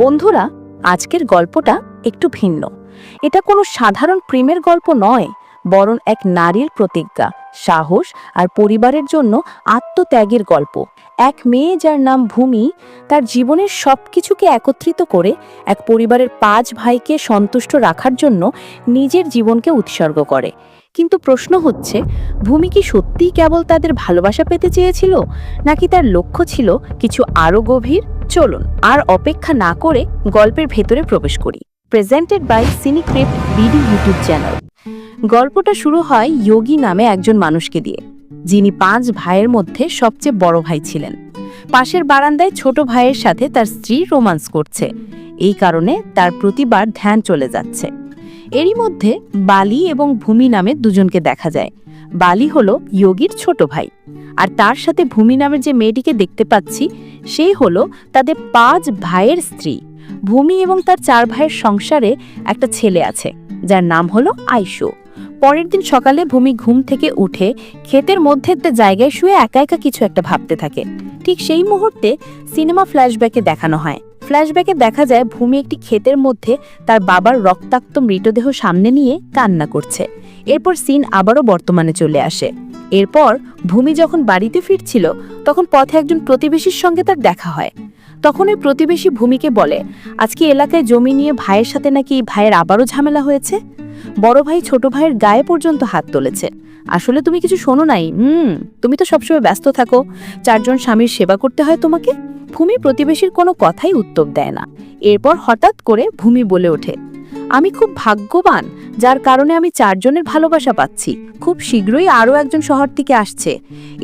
বন্ধুরা, আজকের গল্পটা একটু ভিন্ন। এটা কোনো সাধারণ প্রেমের গল্প নয়, বরং এক নারীর প্রতিজ্ঞা, সাহস আর পরিবারের জন্য আত্মত্যাগের গল্প। এক মেয়ে যার নাম ভূমি তার জীবনের সবকিছুকে একত্রিত করে এক পরিবারের 5 ভাইকে সন্তুষ্ট রাখার জন্য নিজের জীবনকে উৎসর্গ করে। কিন্তু প্রশ্ন হচ্ছে, ভূমি কি সত্যিই কেবল তাদের ভালোবাসা পেতে চেয়েছিল, নাকি তার লক্ষ্য ছিল কিছু আরও গভীর? চলুন আর অপেক্ষা না করে গল্পের ভেতরে প্রবেশ করি। প্রেজেন্টেড বাই সিনিক্রিপ্ট বিডি ইউটিউব চ্যানেল। গল্পটা শুরু হয় যোগী নামে একজন মানুষকে দিয়ে, যিনি 5 ভাইয়ের মধ্যে সবচেয়ে বড় ভাই ছিলেন। পাশের বারান্দায় ছোট ভাইয়ের সাথে তার স্ত্রী রোমান্স করছে, এই কারণে তার প্রতিবার ধ্যান চলে যাচ্ছে। এরই মধ্যে বালি এবং ভূমি নামে দুজনকে দেখা যায়। বালি হলো যোগীর ছোট ভাই, আর তার সাথে ভূমি নামের যে মেয়েটিকে দেখতে পাচ্ছি সেই হলো তাদের 5 ভাইয়ের স্ত্রী। ভূমি এবং তার 4 ভাইয়ের সংসারে একটা ছেলে আছে যার নাম হলো আইশো। পরের দিন সকালে ভূমি ঘুম থেকে উঠে ক্ষেতের মধ্যে একটা জায়গায় শুয়ে একা একা কিছু একটা ভাবতে থাকে। ঠিক সেই মুহূর্তে সিনেমা ফ্ল্যাশব্যাকে দেখানো হয়। ফ্ল্যাশব্যাকে দেখা যায় ভূমি একটি ক্ষেতের মধ্যে তার বাবার রক্তাক্ত মৃতদেহ সামনে নিয়ে কান্না করছে। এরপর সিন আবারও বর্তমানে চলে আসে। এরপর ভূমি যখন বাড়িতে ফিরছিল তখন পথে একজন প্রতিবেশীর সঙ্গে তার দেখা হয়। তখন ওই প্রতিবেশী ভূমিকে বলে, আজকে এলাকায় জমি নিয়ে ভাইয়ের সাথে নাকি ভাইয়ের আবারও ঝামেলা হয়েছে। বড় ভাই ছোট ভাইয়ের গায়ে পর্যন্ত হাত তুলেছে। আসলে তুমি কিছু শোনো নাই? তুমি তো সবসময় ব্যস্ত থাকো, 4 জন স্বামীর সেবা করতে হয় তোমাকে। ভূমি প্রতিবেশীর কোনো কথাই উত্তর দেয় না। এরপর হঠাৎ করে ভূমি বলে ওঠে, আমি খুব ভাগ্যবান, যার কারণে আমি 4 জনের ভালোবাসা পাচ্ছি। খুব শীঘ্রই আরও একজন শহর থেকে আসছে।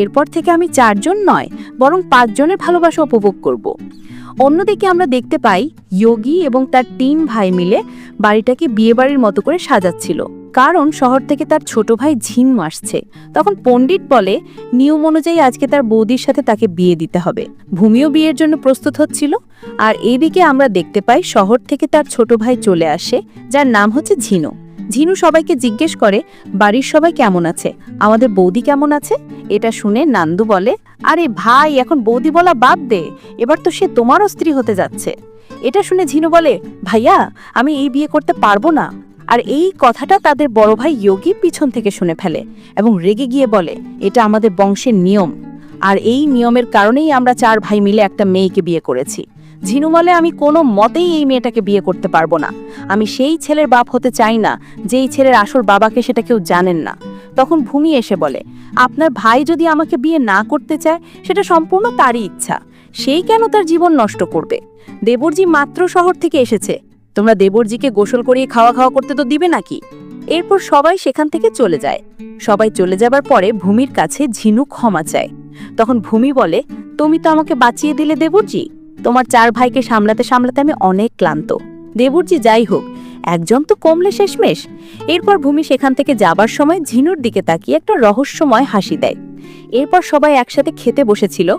এরপর থেকে আমি 4 জন নয়, বরং 5 জনের ভালোবাসা উপভোগ করব। অন্যদিকে আমরা দেখতে পাই যোগী এবং তার 3 ভাই মিলে বাড়িটাকে বিয়েবাড়ির মতো করে সাজাচ্ছিল, কারণ শহর থেকে তার ছোট ভাই ঝিনু আসছে। তখন পণ্ডিত বলে, নিয়ম অনুযায়ী আজকে তার বৌদির সাথে তাকে বিয়ে দিতে হবে। ভূমিও বিয়ের জন্য প্রস্তুত হচ্ছিল। আর এইদিকে আমরা দেখতে পাই শহর থেকে তার ছোট ভাই চলে আসে, যার নাম হচ্ছে ঝিনু। ঝিনু সবাইকে জিজ্ঞেস করে, বাড়ির সবাই কেমন আছে, আমাদের বৌদি কেমন আছে? এটা শুনে নান্দু বলে, আরে ভাই, এখন বৌদি বলা বাদ দে, এবার তো সে তোমারও স্ত্রী হতে যাচ্ছে। এটা শুনে ঝিনু বলে, ভাইয়া, আমি এই বিয়ে করতে পারবো না। আর এই কথাটা তাদের বড় ভাই যোগী পিছন থেকে শুনে ফেলে এবং রেগে গিয়ে বলে, এটা আমাদের বংশের নিয়ম, আর এই নিয়মের কারণেই আমরা 4 ভাই মিলে একটা মেয়েকে বিয়ে করেছি। ঝিনু বলে, আমি কোনো মতেই এই মেয়েটাকে বিয়ে করতে পারবো না। আমি সেই ছেলের বাপ হতে চাই না যেই ছেলের আসল বাবাকে সেটা কেউ জানেন না। তখন ভূমি এসে বলে, আপনার ভাই যদি আমাকে বিয়ে না করতে চায় সেটা সম্পূর্ণ তারই ইচ্ছা, সেই কেন তার জীবন নষ্ট করবে? দেবরজি মাত্র শহর থেকে এসেছে, তোমরা দেবরজিকে গোসল করিয়ে খাওয়া করতে তো দিবে নাকি? এরপর সবাই সেখান থেকে চলে যায়। সবাই চলে যাবার পরে ভূমির কাছে ঝিনু ক্ষমা চায়। তখন ভূমি বলে, তুমি তো আমাকে বাঁচিয়ে দিলে দেবরজি, তোমার 4 ভাইকে সামলাতে সামলাতে আমি অনেক ক্লান্ত। দেবরজি যাই হোক, একজন তো কমলে শেষমেশ। এরপর ভূমি সেখান থেকে যাবার সময় ঝিনুর দিকে তাকিয়ে একটা রহস্যময় হাসি দেয়। এরপর সবাই একসাথে খেতে বসেছিল।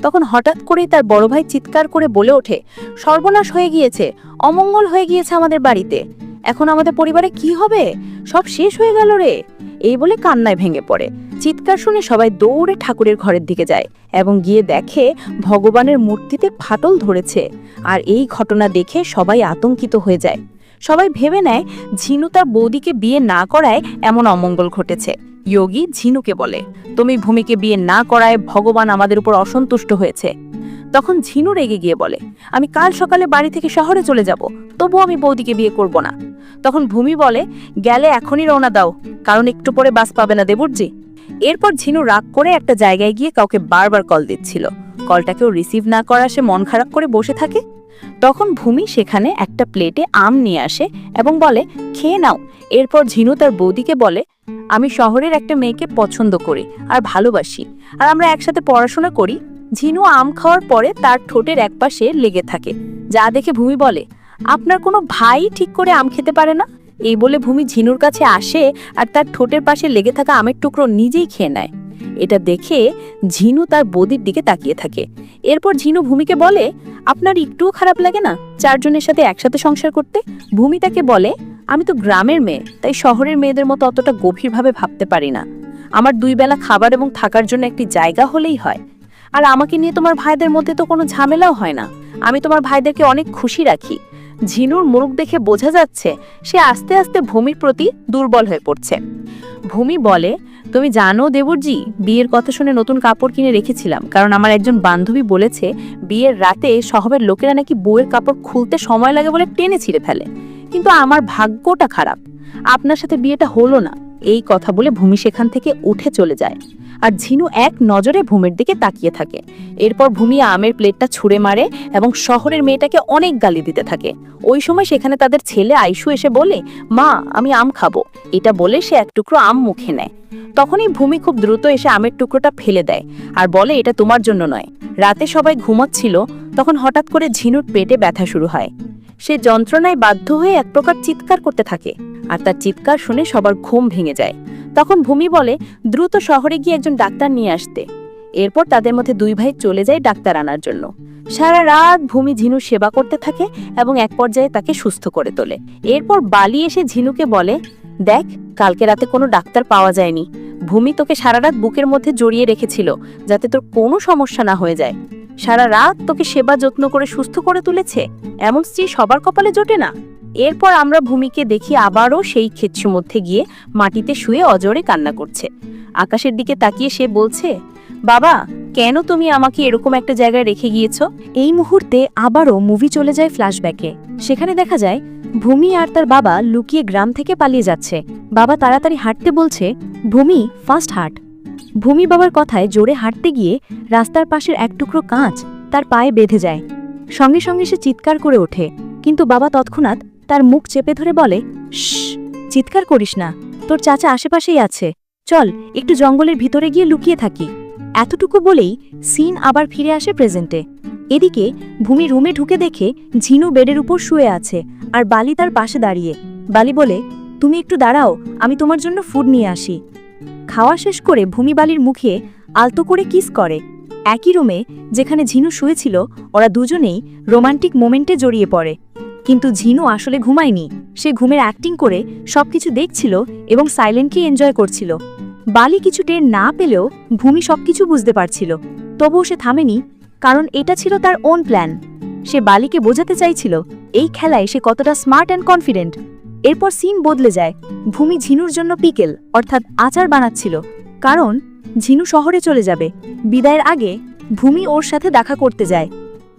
তখন হঠাৎ করেই তার বড় ভাই চিৎকার করে বলে ওঠে, সর্বনাশ হয়ে গিয়েছে, অমঙ্গল হয়ে গিয়েছে আমাদের বাড়িতে, এখন আমাদের পরিবারে কি হবে? সব শেষ হয়ে গেল রে। এই বলে কান্নায় ভেঙে পড়ে। চিৎকার শুনে সবাই দৌড়ে ঠাকুরের ঘরের দিকে যায় এবং গিয়ে দেখে ভগবানের মূর্তিতে ফাটল ধরেছে। আর এই ঘটনা দেখে সবাই আতঙ্কিত হয়ে যায়। সবাই ভেবে নেয় ঝিনু তার বৌদিকে বিয়ে না করায় এমন অমঙ্গল ঘটেছে। যোগী ঝিনুকে বলে, তুমি ভূমিকে বিয়ে না করায় ভগবান আমাদের উপর অসন্তুষ্ট হয়েছে। তখন ঝিনু রেগে গিয়ে বলে, আমি কাল সকালে বাড়ি থেকে শহরে চলে যাব, তবু আমি বৌদিকে বিয়ে করব না। তখন ভূমি বলে, গেলে এখনই রওনা দাও, কারণ একটু পরে বাস পাবে না দেবরজি। এরপর ঝিনু রাগ করে একটা জায়গায় গিয়ে কাউকে বারবার কল দিচ্ছিল। কলটাকেও রিসিভ না করা সে মন খারাপ করে বসে থাকে। তখন ভূমি সেখানে একটা প্লেটে আম নিয়ে আসে এবং বলে, খেয়ে নাও। এরপর ঝিনু তার বৌদিকে বলে, আমি শহরের একটা মেয়েকে পছন্দ করি আর ভালোবাসি, আর আমরা একসাথে পড়াশোনা করি। ঝিনু আম খাওয়ার পরে তার ঠোঁটের একপাশে লেগে থাকে, যা দেখে ভূমি বলে, আপনার কোনো ভাই ঠিক করে আম খেতে পারে না? এই বলে ভূমি ঝিনুর কাছে আসে আর তার ঠোঁটের পাশে লেগে থাকা আমের টুকরো নিজেই খেয়ে নেয়। এটা দেখে ঝিনু তার বৌদির দিকে তাকিয়ে থাকে। এরপর ঝিনু ভূমিকে বলে, আপনার একটুও খারাপ লাগে না 4 জনের সাথে একসাথে সংসার করতে? ভূমি তাকে বলে, আমি তো গ্রামের মেয়ে, তাই শহরের মেয়েদের মতো অতটা গভীরভাবে ভাবতে পারি না। আমার 2 বেলা খাবার এবং থাকার জন্য একটি জায়গা হলেই হয়। আর আমাকে নিয়ে তোমার ভাইদের মধ্যে তো কোনো ঝামেলাও হয় না। আমি তোমার ভাইদেরকে অনেক খুশি রাখি। ঝিনুর মুখ দেখে বোঝা যাচ্ছে সে আস্তে আস্তে ভূমির প্রতি দুর্বল হয়ে পড়ছে। ভূমি বলে, তুমি জানো দেবরজি, বিয়ের কথা শুনে নতুন কাপড় কিনে রেখেছিলাম, কারণ আমার একজন বান্ধবী বলেছে বিয়ের রাতে শহরের লোকেরা নাকি বউয়ের কাপড় খুলতে সময় লাগে বলে টেনে ছিঁড়ে ফেলে। কিন্তু আমার ভাগ্যটা খারাপ, আপনার সাথে বিয়েটা হলো না। এই কথা বলে ভূমি সেখান থেকে উঠে চলে যায়। আর ঝিনু এক নজরে ভূমির দিকে তাকিয়ে থাকে। এরপর ভূমি আমের প্লেটটা ছুঁড়ে মারে এবং শহরের মেয়েটাকে অনেক গালি দিতে থাকে। ওই সময় সেখানে তাদের ছেলে আইসু এসে বলে, মা আমি আম খাবো। এটা বলে সে এক টুকরো আম মুখে নেয়। তখনই ভূমি খুব দ্রুত এসে আমের টুকরোটা ফেলে দেয় আর বলে, এটা তোমার জন্য নয়। রাতে সবাই ঘুমাচ্ছিল, তখন হঠাৎ করে ঝিনুর পেটে ব্যথা শুরু হয়। সে যন্ত্রণায় বাধ্য হয়ে এক প্রকার চিৎকার করতে থাকে, আর তার চিৎকার শুনে সবার ঘুম ভেঙে যায়। তখন ভূমি বলে দ্রুত শহরে গিয়ে একজন ডাক্তার নিয়ে আসতে। এরপর তাদের মধ্যে দুই ভাই চলে যায় ডাক্তার আনার জন্য। সারা রাত ভূমি ঝিনুর সেবা করতে থাকে এবং এক পর্যায়ে তাকে সুস্থ করে তোলে। এরপর বালি এসে ঝিনুকে বলে, দেখ, কালকে রাতে কোনো ডাক্তার পাওয়া যায়নি। ভূমি তোকে সারা রাত বুকের মধ্যে জড়িয়ে রেখেছিল যাতে তোর কোনো সমস্যা না হয়ে যায়। সারা রাত তোকে সেবা যত্ন করে সুস্থ করে তুলেছে। এমন স্ত্রী সবার কপালে জোটে না। এরপর আমরা ভূমিকে দেখি আবারও সেই ক্ষেত্রের মধ্যে গিয়ে মাটিতে শুয়ে অজরে কান্না করছে। আকাশের দিকে তাকিয়ে সে বলছে, বাবা, কেন তুমি আমাকে এরকম একটা জায়গায় রেখে গিয়েছো? এই মুহূর্তে আবারও মুভি চলে যায় ফ্ল্যাশব্যাকে। সেখানে দেখা যায় ভূমি আর তার বাবা লুকিয়ে গ্রাম থেকে পালিয়ে যাচ্ছে। বাবা তাড়াতাড়ি হাঁটতে বলছে, ভূমি ফাস্ট হাঁট। ভূমি বাবার কথায় জোরে হাঁটতে গিয়ে রাস্তার পাশের এক টুকরো কাঁচ তার পায়ে বেঁধে যায়। সঙ্গে সঙ্গে সে চিৎকার করে ওঠে, কিন্তু বাবা তৎক্ষণাৎ তার মুখ চেপে ধরে বলে, শশ, চিৎকার করিস না, তোর চাচা আশেপাশেই আছে, চল একটু জঙ্গলের ভিতরে গিয়ে লুকিয়ে থাকি। এতটুকু বলেই সিন আবার ফিরে আসে প্রেজেন্টে। এদিকে ভূমি রুমে ঢুকে দেখে ঝিনু বেডের উপর শুয়ে আছে আর বালি তার পাশে দাঁড়িয়ে। বালি বলে, তুমি একটু দাঁড়াও, আমি তোমার জন্য ফুড নিয়ে আসি। খাওয়া শেষ করে ভূমি বালির মুখে আলতো করে কিস করে। একই রুমে যেখানে ঝিনু শুয়েছিল ওরা দুজনেই রোমান্টিক মোমেন্টে জড়িয়ে পড়ে। কিন্তু ঝিনু আসলে ঘুমায়নি, সে ঘুমের অ্যাক্টিং করে সবকিছু দেখছিল এবং সাইলেন্টলি এনজয় করছিল। বালি কিছু টের না পেলেও ভূমি সবকিছু বুঝতে পারছিল। তবুও সে থামেনি, কারণ এটা ছিল তার ওন প্ল্যান। সে বালিকে বোঝাতে চাইছিল এই খেলায় সে কতটা স্মার্ট অ্যান্ড কনফিডেন্ট। এরপর সিন বদলে যায়। ভূমি ঝিনুর জন্য পিকেল অর্থাৎ আচার বানাচ্ছিল, কারণ ঝিনু শহরে চলে যাবে। বিদায়ের আগে ভূমি ওর সাথে দেখা করতে যায়।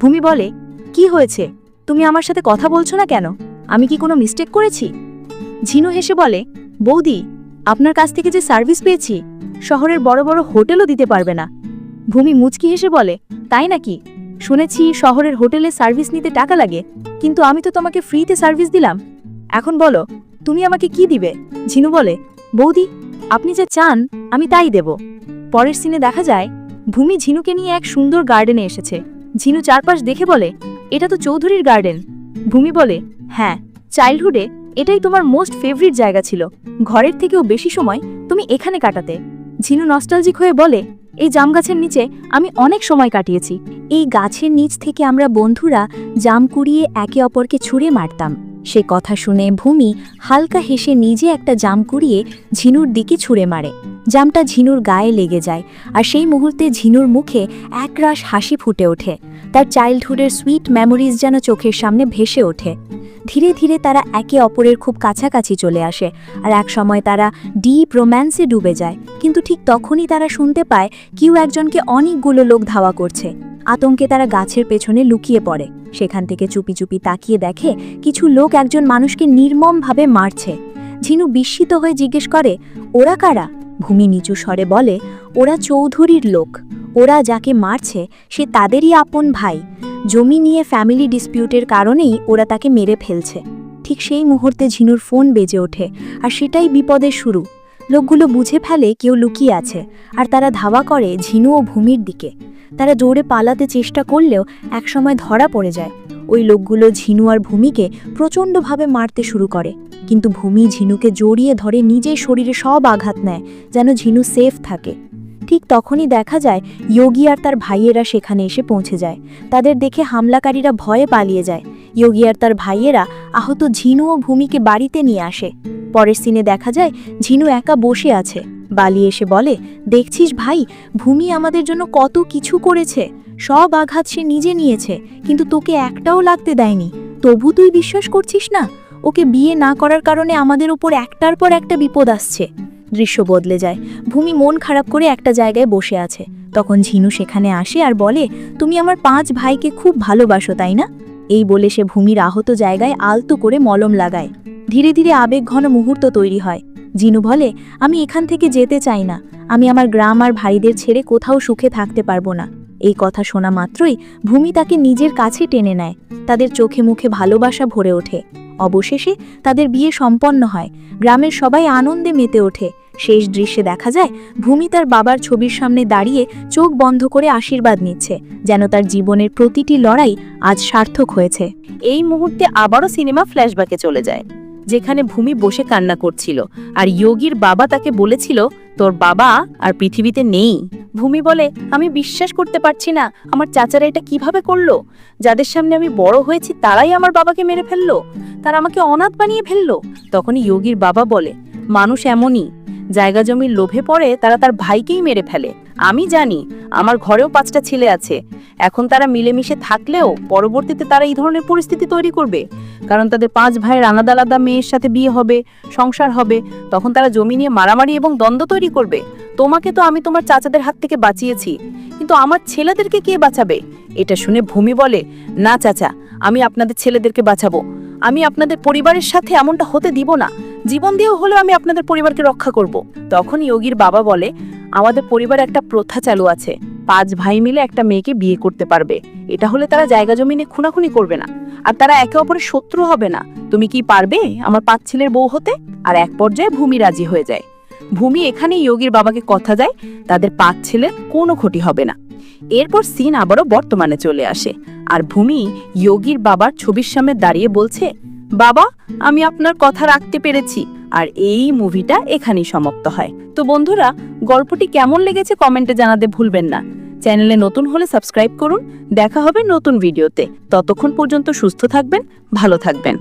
ভূমি বলে, কি হয়েছে, তুমি আমার সাথে কথা বলছো না কেন? আমি কি কোনো মিস্টেক করেছি? ঝিনু হেসে বলে, বৌদি, আপনার কাছ থেকে যে সার্ভিস পেয়েছি শহরের বড় বড় হোটেলও দিতে পারবে না। ভূমি মুচকি হেসে বলে, তাই নাকি? শুনেছি শহরের হোটেলে সার্ভিস নিতে টাকা লাগে, কিন্তু আমি তো তোমাকে ফ্রিতে সার্ভিস দিলাম। এখন বলো তুমি আমাকে কি দিবে? ঝিনু বলে, বৌদি, আপনি যা চান আমি তাই দেব। পরের সিনে দেখা যায় ভূমি ঝিনুকে নিয়ে এক সুন্দর গার্ডেনে এসেছে। ঝিনু চারপাশ দেখে বলে, এটা তো চৌধুরীর গার্ডেন। ভূমি বলে, হ্যাঁ, চাইল্ডহুডে এটাই তোমার মোস্ট ফেভারিট জায়গা ছিল, ঘরের থেকেও বেশি সময় তুমি এখানে কাটাতে। ঝিনু নস্টালজিক হয়ে বলে, এই জাম গাছের নিচে আমি অনেক সময় কাটিয়েছি। এই গাছের নিচ থেকে আমরা বন্ধুরা জাম কুড়িয়ে একে অপরকে ছুঁড়ে মারতাম। সে কথা শুনে ভূমি হালকা হেসে নিজে একটা জাম কুড়িয়ে ঝিনুর দিকে ছুঁড়ে মারে। জামটা ঝিনুর গায়ে লেগে যায়, আর সেই মুহূর্তে ঝিনুর মুখে একরাশ হাসি ফুটে ওঠে। তার চাইল্ডহুডের সুইট মেমোরিজ যেন চোখের সামনে ভেসে ওঠে। ধীরে ধীরে তারা একে অপরের খুব কাছাকাছি চলে আসে, আর এক সময় তারা ডিপ রোম্যান্সে ডুবে যায়। কিন্তু ঠিক তখনই তারা শুনতে পায় কেউ একজনকে অনেকগুলো লোক ধাওয়া করছে। আতঙ্কে তারা গাছের পেছনে লুকিয়ে পড়ে। সেখান থেকে চুপি চুপি তাকিয়ে দেখে কিছু লোক একজন মানুষকে নির্মমভাবে মারছে। ঝিনু বিস্মিত হয়ে জিজ্ঞেস করে, ওরা কারা? ভূমি নিচু স্বরে বলে, ওরা চৌধুরীর লোক। ওরা যাকে মারছে সে তাদেরই আপন ভাই। জমি নিয়ে ফ্যামিলি ডিসপিউটের কারণেই ওরা তাকে মেরে ফেলছে। ঠিক সেই মুহূর্তে ঝিনুর ফোন বেজে ওঠে, আর সেটাই বিপদের শুরু। লোকগুলো বুঝে ফেলে কেউ লুকিয়ে আছে, আর তারা ধাওয়া করে ঝিনু ও ভূমির দিকে। তারা দৌড়ে পালাতে চেষ্টা করলেও একসময় ধরা পড়ে যায়। ওই লোকগুলো ঝিনু আর ভূমিকে প্রচণ্ডভাবে মারতে শুরু করে, কিন্তু ভূমি ঝিনুকে জড়িয়ে ধরে নিজের শরীরে সব আঘাত নেয় যেন ঝিনু সেফ থাকে। ঠিক তখনই দেখা যায় যোগী আর তার ভাইয়েরা সেখানে এসে পৌঁছে যায়। তাদের দেখে হামলাকারীরা ভয়ে পালিয়ে যায়। যোগী আর তার ভাইয়েরা আহত ঝিনু ও ভূমিকে বাড়িতে নিয়ে আসে। পরের সিনে দেখা যায় ঝিনু একা বসে আছে, বালি এসে বলে, দেখছিস ভাই, ভূমি আমাদের জন্য কত কিছু করেছে। সব আঘাত সে নিজে নিয়েছে, কিন্তু তোকে একটাও লাগতে দেয়নি। তবু তুই বিশ্বাস করছিস না? ওকে বিয়ে না করার কারণে আমাদের উপর একটার পর একটা বিপদ আসছে। দৃশ্য বদলে যায়। ভূমি মন খারাপ করে একটা জায়গায় বসে আছে। তখন ঝিনু সেখানে আসে আর বলে, তুমি আমার 5 ভাইকে খুব ভালোবাসো, তাই না? এই বলে সে ভূমির আহত জায়গায় আলতো করে মলম লাগায়। ধীরে ধীরে আবেগঘন মুহূর্ত তৈরি হয়। জিনু বলে, আমি এখান থেকে যেতে চাই না। আমি আমার গ্রাম আর ভাইদের ছেড়ে কোথাও সুখে থাকতে পারবো না। এই কথা শোনা মাত্রই ভূমি তাকে নিজের কাছে টেনে নেয়। তাদের চোখে মুখে ভালোবাসা ভরে ওঠে। অবশেষে তাদের বিয়ে সম্পন্ন হয়। গ্রামের সবাই আনন্দে মেতে ওঠে। শেষ দৃশ্যে দেখা যায় ভূমি তার বাবার ছবির সামনে দাঁড়িয়ে চোখ বন্ধ করে আশীর্বাদ নিচ্ছে, যেন তার জীবনের প্রতিটি লড়াই আজ সার্থক হয়েছে। এই মুহূর্তে আবারও সিনেমা ফ্ল্যাশব্যাকে চলে যায়, যেখানে ভূমি বসে কান্না করছিল আর যোগীর বাবা তাকে বলেছিল, তোর বাবা আর পৃথিবীতে নেই। ভূমি বলে, আমি বিশ্বাস করতে পারছি না, আমার চাচারা এটা কিভাবে করলো? যাদের সামনে আমি বড় হয়েছি তারাই আমার বাবাকে মেরে ফেললো, তারা আমাকে অনাথ বানিয়ে ফেললো। তখনই যোগীর বাবা বলে, মানুষ এমনই, জায়গা জমির লোভে পড়ে তারা তার ভাইকেই মেরে ফেলে। আমি জানি, আমার ঘরেও 5টা ছেলে আছে। এখন তারা মিলেমিশে থাকলেও পরবর্তীতে তারা এই ধরনের পরিস্থিতি তৈরি করবে, কারণ তাদের 5 ভাইয়ের আলাদা আলাদা মেয়ের সাথে বিয়ে হবে, সংসার হবে। তখন তারা জমি নিয়ে মারামারি এবং দ্বন্দ্ব তৈরি করবে। তোমাকে তো আমি তোমার চাচাদের হাত থেকে বাঁচিয়েছি, কিন্তু আমার ছেলেদেরকে কে বাঁচাবে? এটা শুনে ভূমি বলে, না চাচা, আমি আপনাদের ছেলেদেরকে বাঁচাবো। আমি আপনাদের পরিবারের সাথে এমনটা হতে দিব না। জীবন দিয়েও হলেও আমি আপনাদের পরিবারকে রক্ষা করব। তখন যোগীর বাবা বলে, আমাদের পরিবারে একটা প্রথা চালু আছে, 5 ভাই মিলে একটা মেয়েকে বিয়ে করতে পারবে। এটা হলে তারা জায়গা জমি নিয়ে খুনাখুনি করবে না, আর তারা একে অপরের শত্রু হবে না। তুমি কি পারবে আমার 5 ছেলের বউ হতে? আর এক পর্যায়ে ভূমি রাজি হয়ে যায়। ভূমি এখানে যোগীর বাবাকে কথা দেয়, তাদের 5 ছেলের কোনো ক্ষতি হবে না। এরপর সিন আবারও বর্তমানে চলে আসে, আর ভূমি যোগীর বাবার ছবির সামনে দাঁড়িয়ে বলছে, বাবা, আমি আপনার কথা রাখতে পেরেছি। আর এই মুভিটা এখানেই সমাপ্ত হয়। তো বন্ধুরা, গল্পটি কেমন লেগেছে কমেন্টে জানাতে ভুলবেন না। চ্যানেলে নতুন হলে সাবস্ক্রাইব করুন। দেখা হবে নতুন ভিডিওতে। ততক্ষণ পর্যন্ত সুস্থ থাকবেন, ভালো থাকবেন।